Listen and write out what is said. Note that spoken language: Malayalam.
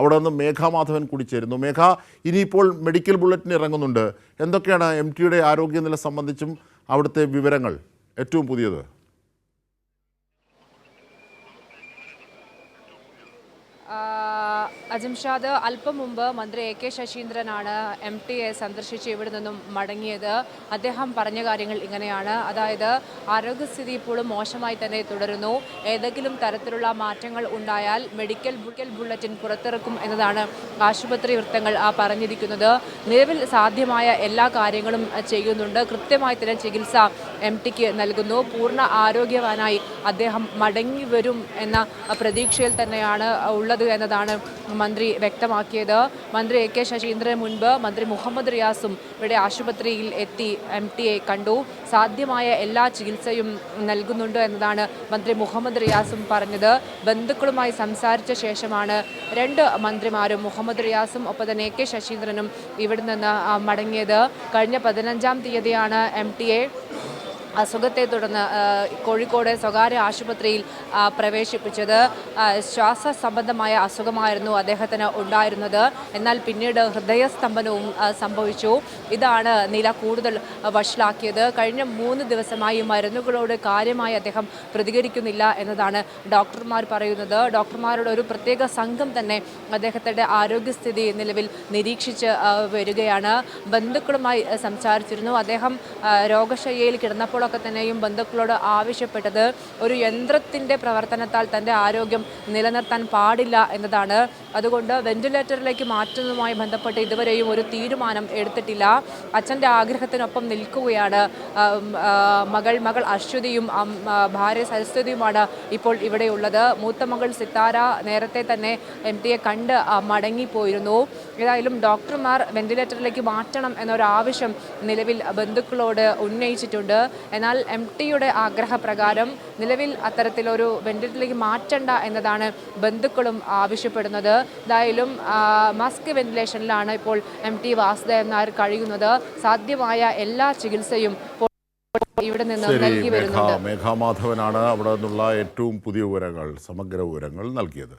അവിടെ നിന്ന് മേഘാമാധവൻ കൂടി ചേരുന്നു. മേഘ, ഇനിയിപ്പോൾ മെഡിക്കൽ ബുള്ളറ്റിൻ ഇറങ്ങുന്നുണ്ട്. എന്തൊക്കെയാണ് MTയുടെ ആരോഗ്യനില സംബന്ധിച്ചും അവിടുത്തെ വിവരങ്ങൾ ഏറ്റവും പുതിയത്? അജംഷാദ്, അല്പം മുമ്പ് മന്ത്രി AK ശശീന്ദ്രനാണ് MTയെ സന്ദർശിച്ച് ഇവിടെ നിന്നും മടങ്ങിയത്. അദ്ദേഹം പറഞ്ഞ കാര്യങ്ങൾ ഇങ്ങനെയാണ്. അതായത് ആരോഗ്യസ്ഥിതി ഇപ്പോഴും മോശമായി തന്നെ തുടരുന്നു. ഏതെങ്കിലും തരത്തിലുള്ള മാറ്റങ്ങൾ ഉണ്ടായാൽ മെഡിക്കൽ ബുള്ളറ്റിൻ പുറത്തിറക്കും എന്നതാണ് ആശുപത്രി വൃത്തങ്ങൾ പറഞ്ഞിരിക്കുന്നത്. നിലവിൽ സാധ്യമായ എല്ലാ കാര്യങ്ങളും ചെയ്യുന്നുണ്ട്. കൃത്യമായി തന്നെ ചികിത്സ MTക്ക് നൽകുന്നു. പൂർണ്ണ ആരോഗ്യവാനായി അദ്ദേഹം മടങ്ങി വരും എന്ന പ്രതീക്ഷയിൽ തന്നെയാണ് ഉള്ളത് എന്നതാണ് മന്ത്രി വ്യക്തമാക്കിയത്. മന്ത്രി AK ശശീന്ദ്രന് മുൻപ് മന്ത്രി മുഹമ്മദ് റിയാസും ഇവിടെ ആശുപത്രിയിൽ എത്തി MTയെ കണ്ടു. സാധ്യമായ എല്ലാ ചികിത്സയും നൽകുന്നുണ്ട് എന്നതാണ് മന്ത്രി മുഹമ്മദ് റിയാസും പറഞ്ഞത്. ബന്ധുക്കളുമായി സംസാരിച്ച ശേഷമാണ് രണ്ട് മന്ത്രിമാരും, മുഹമ്മദ് റിയാസും ഒപ്പം തന്നെ AK ശശീന്ദ്രനും ഇവിടെ നിന്ന് മടങ്ങിയത്. കഴിഞ്ഞ 15-ാം തീയതിയാണ് MTയെ അസുഖത്തെ തുടർന്ന് കോഴിക്കോട് സ്വകാര്യ ആശുപത്രിയിൽ പ്രവേശിപ്പിച്ചത്. ശ്വാസ സംബന്ധമായ അസുഖമായിരുന്നു അദ്ദേഹത്തിന് ഉണ്ടായിരുന്നത്. എന്നാൽ പിന്നീട് ഹൃദയസ്തംഭനവും സംഭവിച്ചു. ഇതാണ് നില കൂടുതൽ വഷളാക്കിയത്. കഴിഞ്ഞ 3 ദിവസമായി മരുന്നുകളോട് കാര്യമായി അദ്ദേഹം പ്രതികരിക്കുന്നില്ല എന്നതാണ് ഡോക്ടർമാർ പറയുന്നത്. ഡോക്ടർമാരുടെ ഒരു പ്രത്യേക സംഘം തന്നെ അദ്ദേഹത്തിൻ്റെ ആരോഗ്യസ്ഥിതി നിലവിൽ നിരീക്ഷിച്ച് വരികയാണ്. ബന്ധുക്കളുമായി സംസാരിച്ചിരുന്നു. അദ്ദേഹം രോഗശയ്യയിൽ കിടന്നപ്പോൾ ഒക്കെ തന്നെയും ബന്ധുക്കളോട് ആവശ്യപ്പെട്ടത് ഒരു യന്ത്രത്തിൻ്റെ പ്രവർത്തനത്താൽ തൻ്റെ ആരോഗ്യം നിലനിർത്താൻ പാടില്ല എന്നതാണ്. അതുകൊണ്ട് വെന്റിലേറ്ററിലേക്ക് മാറ്റുന്നതുമായി ബന്ധപ്പെട്ട് ഇതുവരെയും ഒരു തീരുമാനം എടുത്തിട്ടില്ല. അച്ഛൻ്റെ ആഗ്രഹത്തിനൊപ്പം നിൽക്കുകയാണ്. മകൾ അശ്വതിയും ഭാര്യ സരസ്വതിയുമാണ് ഇപ്പോൾ ഇവിടെയുള്ളത്. മൂത്ത മകൾ സിത്താര നേരത്തെ തന്നെ MTയെ കണ്ട് മടങ്ങിപ്പോയിരുന്നു. ഏതായാലും ഡോക്ടർമാർ വെന്റിലേറ്ററിലേക്ക് മാറ്റണം എന്നൊരാവശ്യം നിലവിൽ ബന്ധുക്കളോട് ഉന്നയിച്ചിട്ടുണ്ട്. എന്നാൽ MTയുടെ ആഗ്രഹപ്രകാരം നിലവിൽ അത്തരത്തിലൊരു വെന്റിലേറ്ററിലേക്ക് മാറ്റണ്ട എന്നതാണ് ബന്ധുക്കളും ആവശ്യപ്പെടുന്നത്. എന്തായാലും മാസ്ക് വെന്റിലേഷനിലാണ് ഇപ്പോൾ MT വാസുദേവൻ നായർ കഴിയുന്നത്. സാധ്യമായ എല്ലാ ചികിത്സയും ഇവിടെ നിന്ന് നൽകി വരുന്നുണ്ട്. മേഘാമാധവനാണ് അവിടെ നിന്നുള്ള ഏറ്റവും പുതിയ വിവരങ്ങൾ, സമഗ്ര വിവരങ്ങൾ നൽകിയത്.